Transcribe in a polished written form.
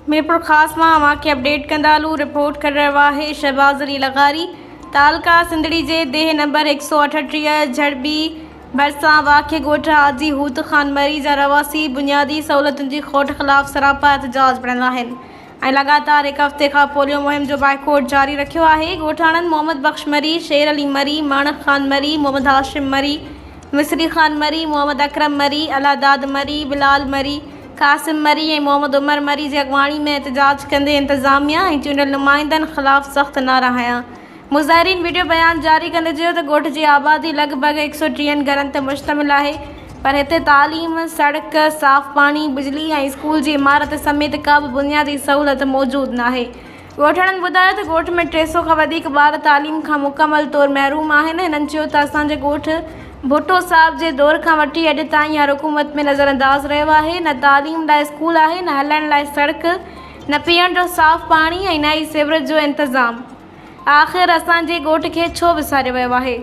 मीरपुर ख़ास में वाक़िया update कंदालू। Report कर रहा है शहबाज अली लगारी। तालका सिंधड़ी के देह नंबर 138 झड़बी भरसा वाक़ गोठ हाजी हूत खान मरी जा रवासी बुनियादी सहूलतुन की खोट खिलाफ़ सरापा एहतजाज पढ़ंदा आहिनि। लगातार एक हफ़्ते का पोलियो मुहिम जो बाइकोट जारी रखियो है। गोठाणन मोहम्मद बख्श मरी, शेर अली मरी, माणक खान मरी, मोहम्मद हाशिम मरी, मिसरी खान मरी, मोहम्मद अकरम मरी, अलादाद मरी, बिलाल मरी, कासिम मरी और मोहम्मद उमर मरी की अगवाणी में एहतजाज कंदे इंतजामिया और चूंडियल नुमाइंदन खिलाफ़ सख्त नारा हया। मुज़ाहिरीन वीडियो बयान जारी कंदे चयो त गोठ की आबादी लगभग 130 घरन ते मुश्तमिल है, पर इतने तालीम, सड़क, साफ़ पानी, बिजली और स्कूल की इमारत समेत का भी बुनियादी सहूलत मौजूद न है। गोठणन बुधायो त गोठ में 300 का वधिक बार तालीम का मुकम्मल तौर महरूम आहिनि। हिननि चयो त असांजे गोठ भुट्टो साहब के दौर का वठी अॼु ताईं हर हुकूमत में नज़रअंदाज रहियो है। न तालीम लाइ स्कूल है, न हलण लाइ सड़क, न पीअण जो साफ़ पानी और न ही सीवरेज जो इंतज़ाम। आख़िर असांजे गोठ के छो विसारियो वियो है।